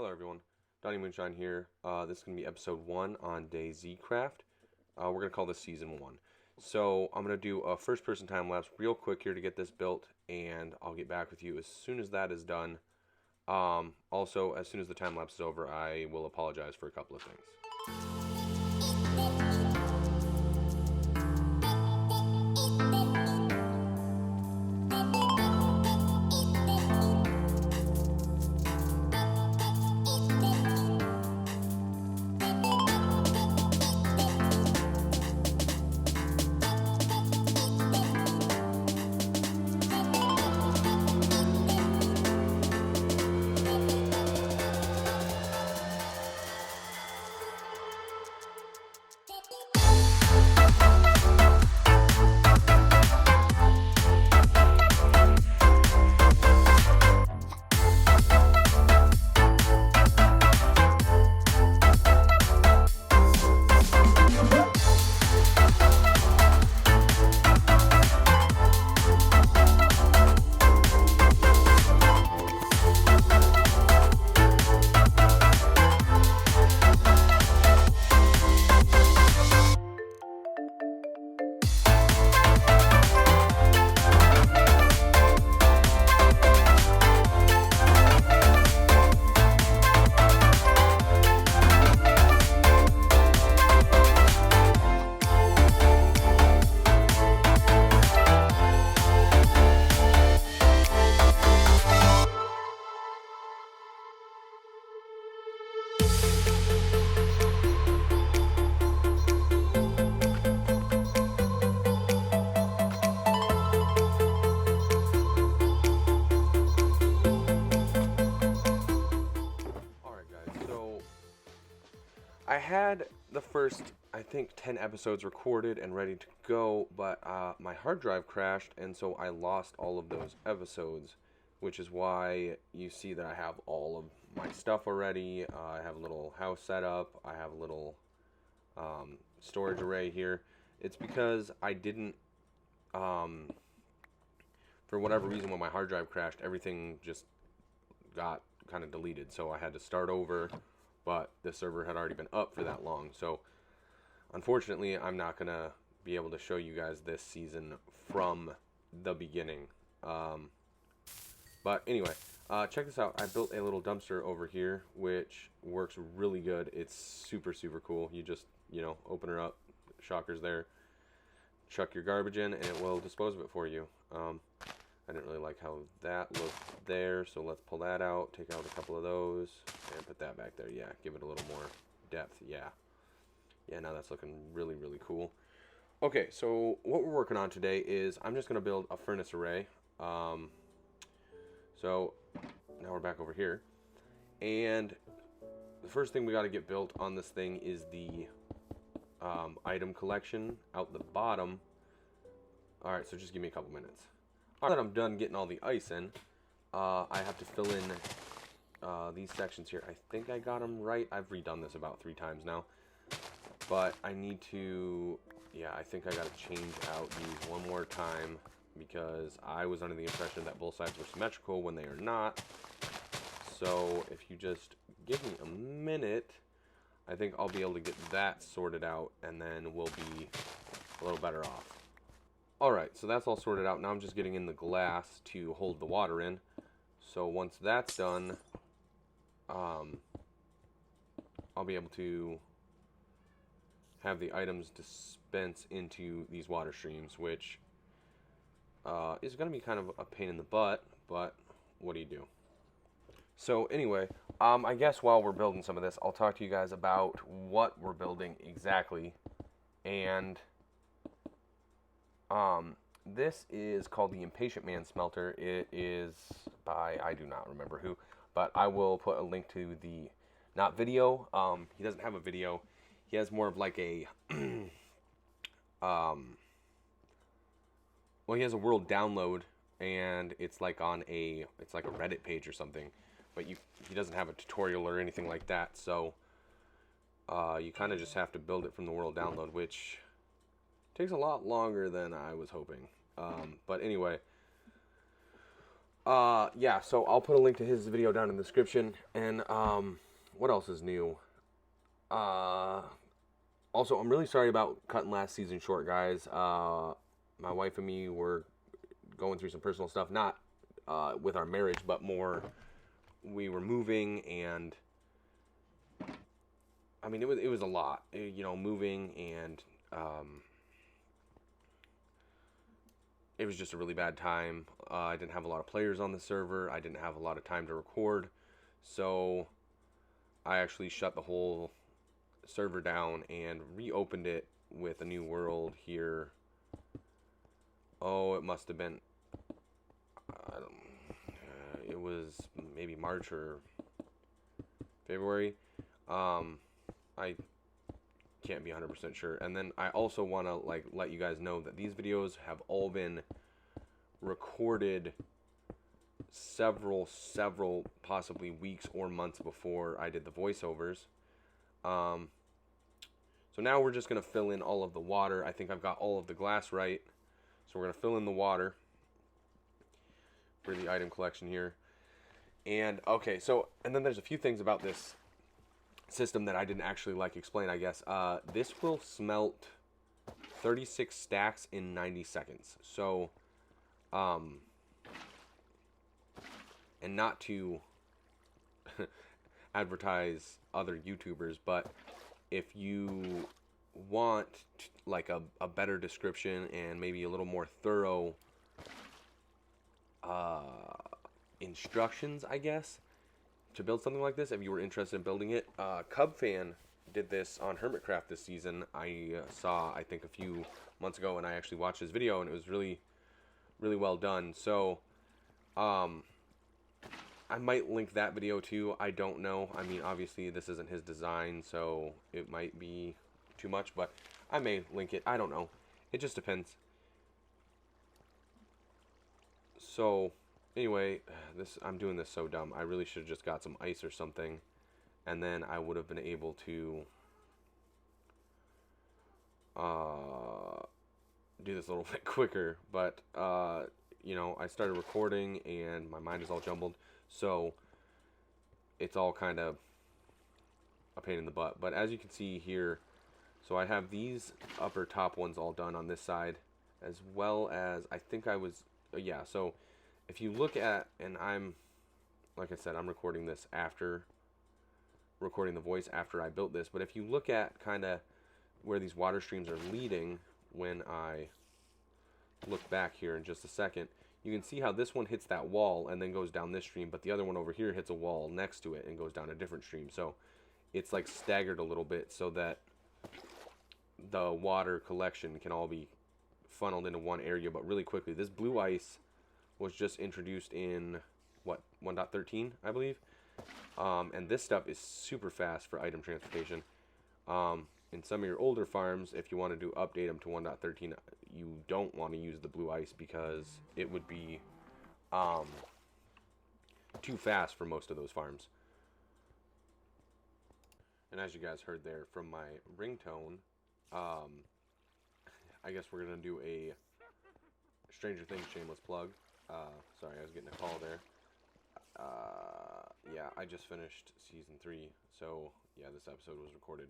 Hello everyone, Donnie Moonshine here. This is going to be episode 1 on DayZcraft. We're going to call this season 1. So I'm going to do a first person time lapse real quick here to get this built, and I'll get back with you as soon as that is done. Also, as soon as the time lapse is over, I will apologize for a couple of things. I had the first, I think, 10 episodes recorded and ready to go, but my hard drive crashed, and so I lost all of those episodes, which is why you see that I have all of my stuff already. I have a little house set up. I have a little storage array here. It's because I didn't, for whatever reason, when my hard drive crashed, everything just got kind of deleted, so I had to start over. But the server had already been up for that long, so unfortunately I'm not going to be able to show you guys this season from the beginning. But anyway, check this out. I built a little dumpster over here, which works really good. It's super cool. You just, open her up, Shulker's there, chuck your garbage in, and it will dispose of it for you. I didn't really like how that looked there, so let's pull that out, take out a couple of those, and put that back there. Yeah, give it a little more depth. Yeah, now that's looking really cool. Okay, so what we're working on today is I'm just going to build a furnace array. So now we're back over here, and the first thing we got to get built on this thing is the item collection out the bottom. Alright, so just give me a couple minutes. Now that I'm done getting all the ice in, I have to fill in these sections here. I think I got them right. I've redone this about 3 times now. But I need to, I think I got to change out these one more time because I was under the impression that both sides were symmetrical when they are not. So if you just give me a minute, I think I'll be able to get that sorted out, and then we'll be a little better off. Alright, so that's all sorted out. Now I'm just getting in the glass to hold the water in. So once that's done, I'll be able to have the items dispense into these water streams, which is going to be kind of a pain in the butt, but what do you do? So anyway, I guess while we're building some of this, I'll talk to you guys about what we're building exactly, and this is called the Impatient Man Smelter. It is by, I do not remember who, but I will put a link to the, not video, he doesn't have a video, he has more of like a, well, he has a world download, and it's like on a, it's like a Reddit page or something, but he doesn't have a tutorial or anything like that, so you kind of just have to build it from the world download, which takes a lot longer than I was hoping. But anyway, Yeah, so I'll put a link to his video down in the description. And, what else is new? Also, I'm really sorry about cutting last season short, guys. My wife and me were going through some personal stuff, not with our marriage, but more we were moving, and I mean, it was a lot, you know, moving, and it was just a really bad time. I didn't have a lot of players on the server. I didn't have a lot of time to record, so I actually shut the whole server down and reopened it with a new world here. Oh, it must have been, it was maybe March or February. I can't be 100% sure. And then I also want to like let you guys know that these videos have all been recorded several possibly weeks or months before I did the voiceovers. So now we're just going to fill in all of the water. I think I've got all of the glass right. So we're going to fill in the water for the item collection here. And okay, so, and then there's a few things about this system that I didn't actually like explain, I guess. This will smelt 36 stacks in 90 seconds. So, and not to advertise other YouTubers, but if you want like a better description and maybe a little more thorough instructions, I guess, to build something like this, if you were interested in building it, Cubfan did this on Hermitcraft this season. I saw, I think, a few months ago, and I actually watched his video, and it was really well done. So I might link that video too. I don't know. I mean, obviously this isn't his design, so it might be too much, but I may link it. I don't know. It just depends. So anyway, I'm doing this so dumb. I really should have just got some ice or something, and then I would have been able to do this a little bit quicker. But you know, I started recording and my mind is all jumbled, so it's all kind of a pain in the butt. But as you can see here, so I have these upper top ones all done on this side, as well as I think I was, yeah, so if you look at, and I'm, like I said, I'm recording this after, recording the voice after I built this, but if you look at kind of where these water streams are leading, when I look back here in just a second, you can see how this one hits that wall and then goes down this stream, but the other one over here hits a wall next to it and goes down a different stream. So it's like staggered a little bit so that the water collection can all be funneled into one area, but really quickly. This blue ice was just introduced in, what, 1.13, I believe? And this stuff is super fast for item transportation. In some of your older farms, if you want to update them to 1.13, you don't want to use the blue ice because it would be too fast for most of those farms. And as you guys heard there from my ringtone, I guess we're going to do a Stranger Things shameless plug. Sorry, I was getting a call there. Yeah, I just finished season 3, so yeah, this episode was recorded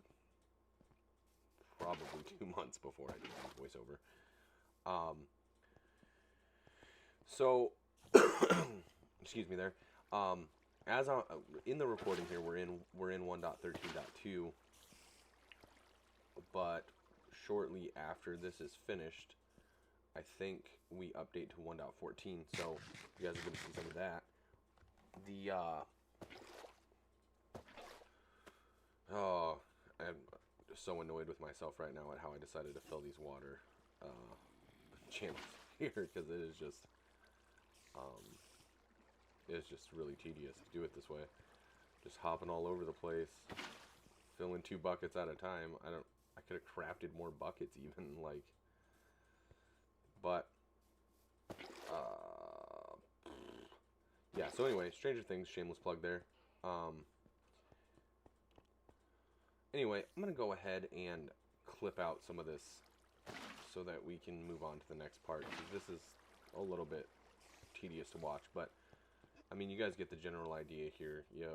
probably 2 months before I did the voiceover. So, excuse me there. As in the recording here, we're in 1.13.2, but shortly after this is finished, I think we update to 1.14. So you guys are going to see some of that. Oh, I'm so annoyed with myself right now at how I decided to fill these water channels here, because it's just really tedious to do it this way. Just hopping all over the place, filling 2 buckets at a time. I could have crafted more buckets even, like, but yeah, so anyway, Stranger Things, shameless plug there. Anyway, I'm going to go ahead and clip out some of this so that we can move on to the next part. This is a little bit tedious to watch, but I mean, you guys get the general idea here. You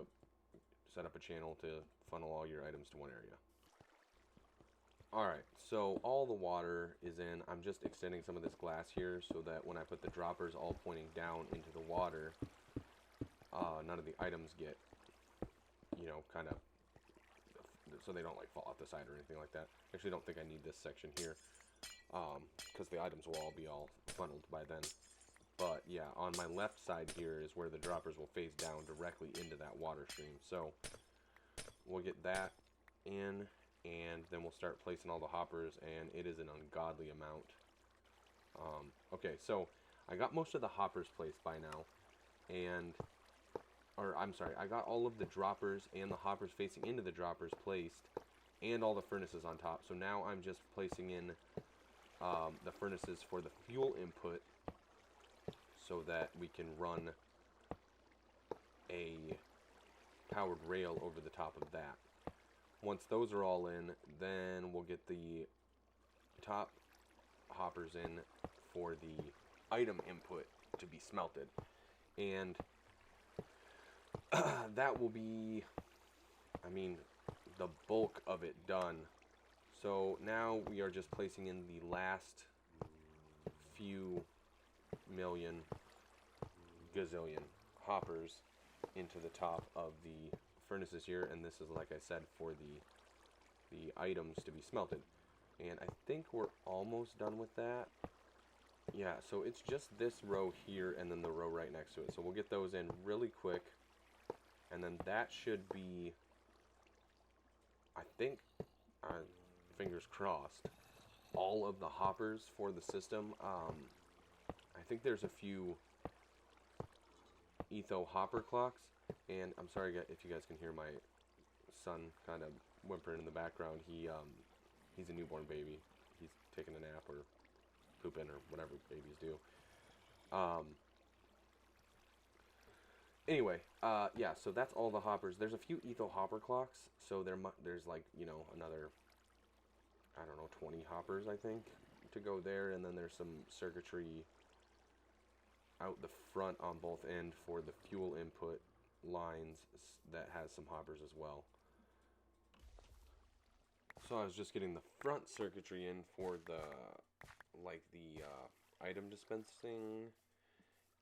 set up a channel to funnel all your items to one area. Alright, so all the water is in. I'm just extending some of this glass here so that when I put the droppers all pointing down into the water, none of the items get, you know, kind of, so they don't like fall off the side or anything like that. Actually, I don't think I need this section here, because the items will all be funneled by then. But yeah, on my left side here is where the droppers will face down directly into that water stream. So we'll get that in, and then we'll start placing all the hoppers, and it is an ungodly amount. Okay, so I got most of the hoppers placed by now, I'm sorry, I got all of the droppers and the hoppers facing into the droppers placed, and all the furnaces on top. So now I'm just placing in the furnaces for the fuel input so that we can run a powered rail over the top of that. Once those are all in, then we'll get the top hoppers in for the item input to be smelted. And that will be, I mean, the bulk of it done. So now we are just placing in the last few million gazillion hoppers into the top of the furnaces here, and this is, like I said, for the items to be smelted. And I think we're almost done with that. Yeah, so it's just this row here and then the row right next to it. So we'll get those in really quick, and then that should be, I think, fingers crossed, all of the hoppers for the system. I think there's a few etho hopper clocks, and I'm sorry if you guys can hear my son kind of whimpering in the background. He's a newborn baby. He's taking a nap or pooping or whatever babies do. Anyway, yeah, so that's all the hoppers. There's a few etho hopper clocks, so there's like, you know, another, I don't know, 20 hoppers, I think, to go there, and then there's some circuitry out the front on both ends for the fuel input lines that has some hoppers as well. So I was just getting the front circuitry in for the item dispensing,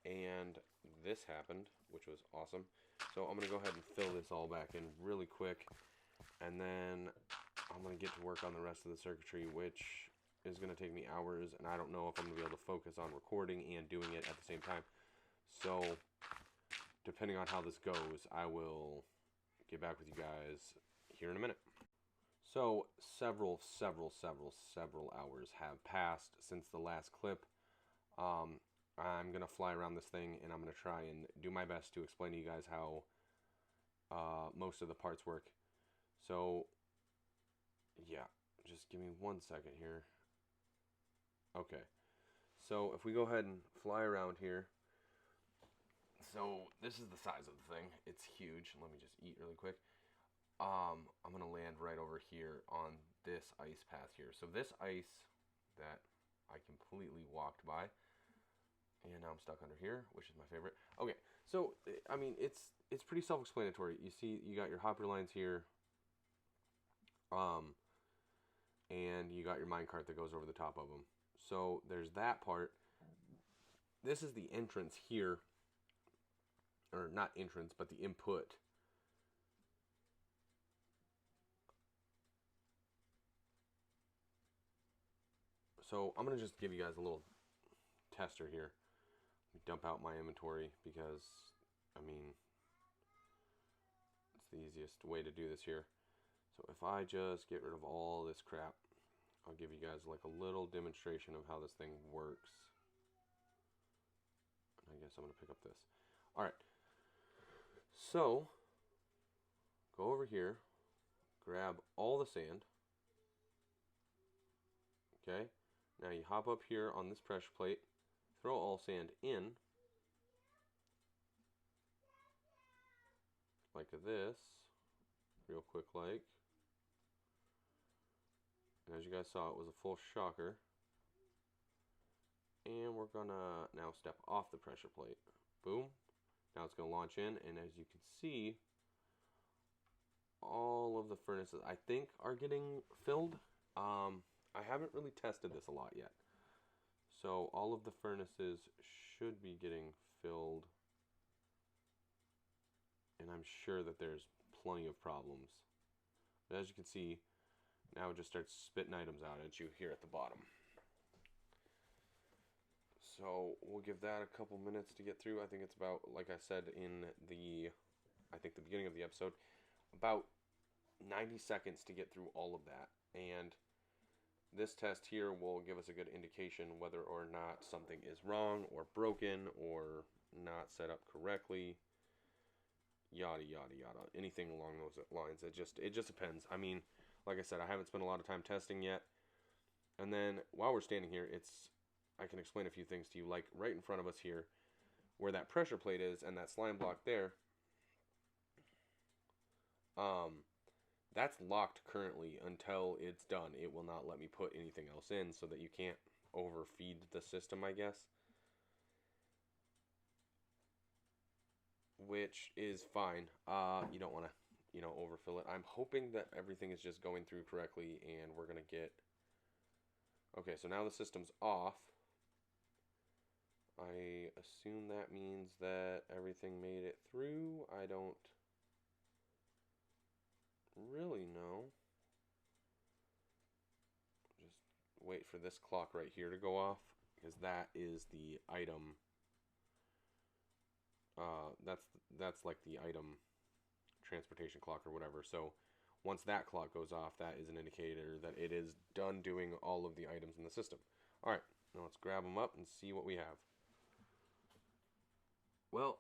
and this happened, which was awesome. So I'm going to go ahead and fill this all back in really quick, and then I'm going to get to work on the rest of the circuitry, which is going to take me hours, and I don't know if I'm going to be able to focus on recording and doing it at the same time. So depending on how this goes, I will get back with you guys here in a minute. So several hours have passed since the last clip. I'm going to fly around this thing, and I'm going to try and do my best to explain to you guys how most of the parts work. So yeah, just give me 1 second here. Okay, so if we go ahead and fly around here, so this is the size of the thing. It's huge. Let me just eat really quick. I'm going to land right over here on this ice path here. So this ice that I completely walked by, and now I'm stuck under here, which is my favorite. Okay, so, I mean, it's pretty self-explanatory. You see, you got your hopper lines here, and you got your minecart that goes over the top of them. So there's that part. This is the entrance here, or not entrance, but the input. So I'm going to just give you guys a little tester here. Dump out my inventory because, I mean, it's the easiest way to do this here. So if I just get rid of all this crap, I'll give you guys like a little demonstration of how this thing works. I guess I'm going to pick up this. Alright, so go over here, grab all the sand. Okay, now you hop up here on this pressure plate, throw all sand in, like this, real quick like. And as you guys saw, it was a full shocker. And we're gonna now step off the pressure plate. Boom. Now it's going to launch in, and as you can see, all of the furnaces, I think, are getting filled. I haven't really tested this a lot yet. So all of the furnaces should be getting filled. And I'm sure that there's plenty of problems. But as you can see, now it just starts spitting items out at you here at the bottom. So we'll give that a couple minutes to get through. I think it's about, like I said in the beginning of the episode, about 90 seconds to get through all of that. And this test here will give us a good indication whether or not something is wrong or broken or not set up correctly. Yada yada yada. Anything along those lines. It just depends. I mean, like I said, I haven't spent a lot of time testing yet. And then while we're standing here, I can explain a few things to you, like right in front of us here, where that pressure plate is and that slime block there. That's locked currently until it's done. It will not let me put anything else in so that you can't overfeed the system, I guess. Which is fine. You don't want to, overfill it. I'm hoping that everything is just going through correctly and we're going to get... Okay, so now the system's off. I assume that means that everything made it through. I don't really know. Just wait for this clock right here to go off, because that is the item. That's like the item transportation clock or whatever. So once that clock goes off, that is an indicator that it is done doing all of the items in the system. All right, now let's grab them up and see what we have. Well,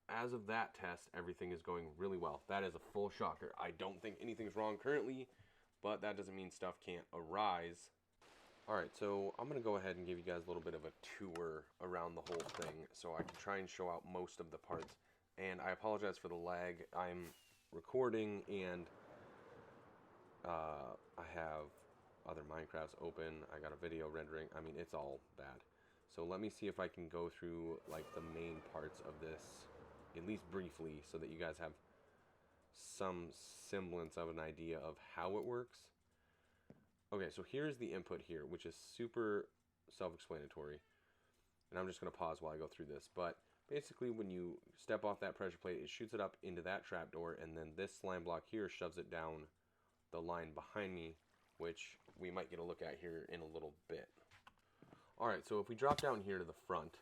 as of that test, everything is going really well. That is a full Shulker. I don't think anything's wrong currently, but that doesn't mean stuff can't arise. Alright, so I'm going to go ahead and give you guys a little bit of a tour around the whole thing so I can try and show out most of the parts. And I apologize for the lag. I'm recording and I have other Minecrafts open. I got a video rendering. I mean, it's all bad. So let me see if I can go through like the main parts of this, at least briefly, so that you guys have some semblance of an idea of how it works. Okay, so here's the input here, which is super self-explanatory. And I'm just going to pause while I go through this. But basically, when you step off that pressure plate, it shoots it up into that trapdoor, and then this slime block here shoves it down the line behind me, which we might get a look at here in a little bit. Alright, so if we drop down here to the front,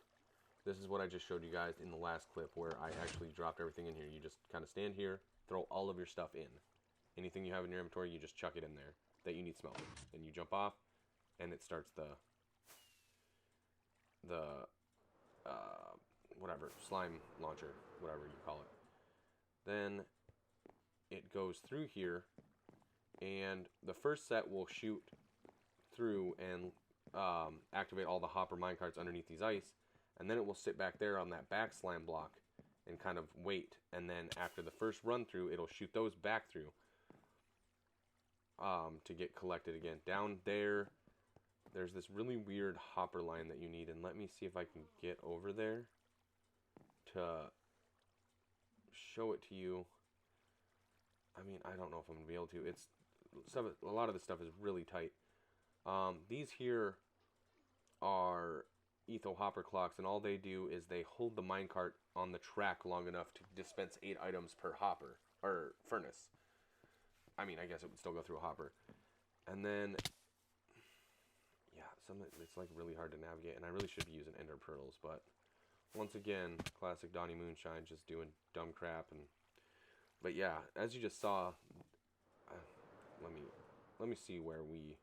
this is what I just showed you guys in the last clip where I actually dropped everything in here. You just kind of stand here, throw all of your stuff in. Anything you have in your inventory, you just chuck it in there that you need smelter. And you jump off, and it starts the whatever, slime launcher, whatever you call it. Then it goes through here, and the first set will shoot through and activate all the hopper minecarts underneath these ice, and then it will sit back there on that back slime block and kind of wait, and then after the first run through, it'll shoot those back through to get collected again. Down there, there's this really weird hopper line that you need, and let me see if I can get over there to show it to you. I mean, I don't know if I'm going to be able to. It's stuff, a lot of this stuff is really tight. These here are etho hopper clocks, and all they do is they hold the minecart on the track long enough to dispense 8 items per hopper, or furnace. I mean, I guess it would still go through a hopper. And then, yeah, it's like really hard to navigate, and I really should be using ender pearls, but once again, classic Donnie Moonshine, just doing dumb crap. But yeah, as you just saw, let me see where we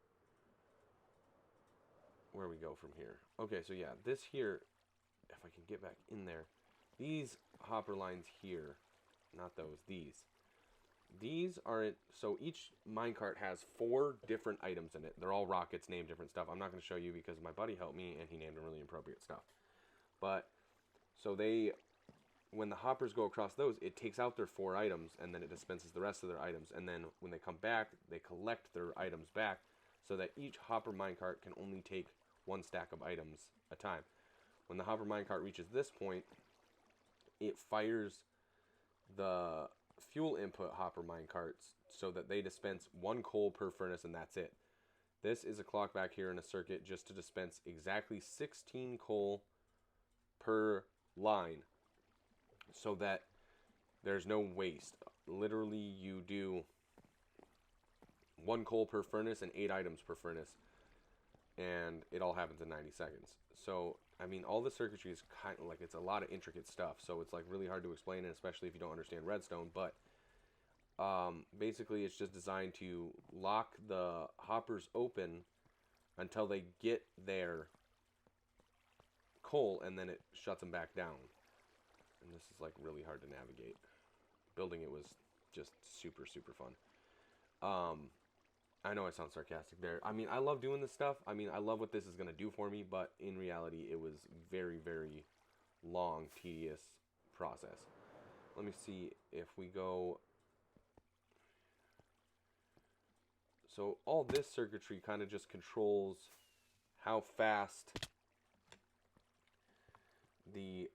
go from here. Okay, so yeah, this here, if I can get back in there, these hopper lines here, not those, these are, so each minecart has 4 different items in it. They're all rockets, named different stuff. I'm not going to show you because my buddy helped me and he named them really appropriate stuff. But, so when the hoppers go across those, it takes out their 4 items and then it dispenses the rest of their items. And then when they come back, they collect their items back so that each hopper minecart can only take 1 stack of items a time. When the hopper minecart reaches this point, it fires the fuel input hopper minecarts so that they dispense 1 coal per furnace, and that's it. This is a clock back here in a circuit just to dispense exactly 16 coal per line so that there's no waste. Literally, you do 1 coal per furnace and 8 items per furnace, and it all happens in 90 seconds. So, I mean, all the circuitry is kind of like, it's a lot of intricate stuff, so it's like really hard to explain, and especially if you don't understand redstone. But basically, it's just designed to lock the hoppers open until they get their coal, and then it shuts them back down. And this is like really hard to navigate. Building it was just super, super fun. I know I sound sarcastic there. I mean, I love doing this stuff. I mean, I love what this is going to do for me, but in reality, it was very, very long, tedious process. Let me see if we go... So all this circuitry kind of just controls how fast the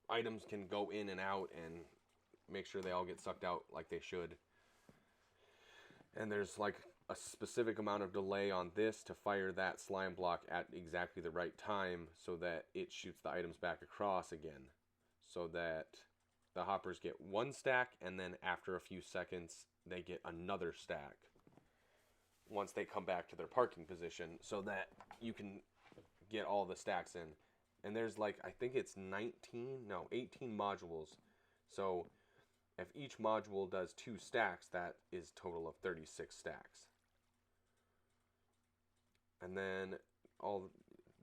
items can go in and out and make sure they all get sucked out like they should. And there's like a specific amount of delay on this to fire that slime block at exactly the right time so that it shoots the items back across again. So that the hoppers get 1 stack, and then after a few seconds they get another stack once they come back to their parking position, so that you can get all the stacks in. And there's like, I think it's 18 modules. So if each module does 2 stacks, that is a total of 36 stacks. And then all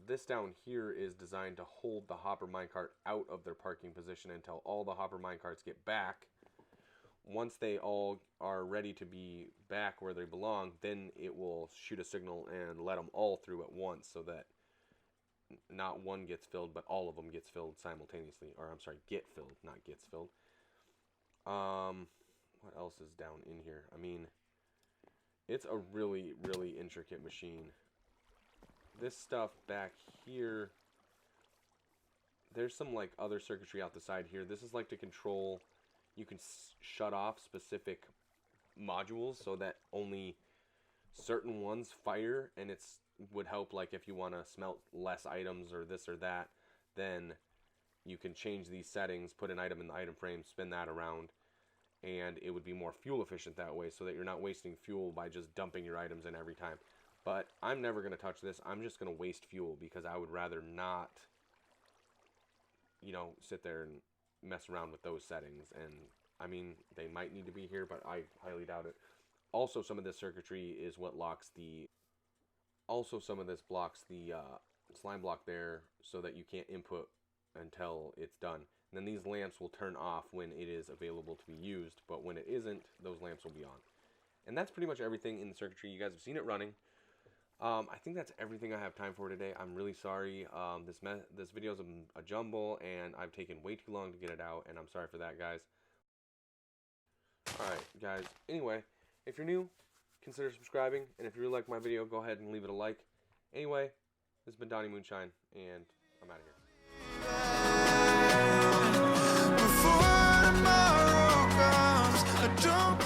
this down here is designed to hold the hopper minecart out of their parking position until all the hopper minecarts get back. Once they all are ready to be back where they belong, then it will shoot a signal and let them all through at once, so that not one gets filled, but all of them gets filled simultaneously. Or I'm sorry, get filled, not gets filled. What else is down in here? I mean, it's a really, really intricate machine. This stuff back here, there's some like other circuitry out the side here. This is like to control, you can shut off specific modules so that only certain ones fire, and it's would help like if you want to smelt less items or this or that, then you can change these settings, put an item in the item frame, spin that around, and it would be more fuel efficient that way, so that you're not wasting fuel by just dumping your items in every time. But I'm never going to touch this. I'm just going to waste fuel because I would rather not, you know, sit there and mess around with those settings. And I mean, they might need to be here, but I highly doubt it. Also, some of this circuitry is what locks the... Also, some of this blocks the slime block there so that you can't input until it's done. And then these lamps will turn off when it is available to be used, but when it isn't, those lamps will be on. And that's pretty much everything in the circuitry. You guys have seen it running. I think that's everything I have time for today. I'm really sorry. This video is a jumble, and I've taken way too long to get it out, and I'm sorry for that, guys. Alright, guys. Anyway, if you're new, consider subscribing, and if you really like my video, go ahead and leave it a like. Anyway, this has been Donnie Moonshine, and I'm out of here. Before tomorrow comes, I don't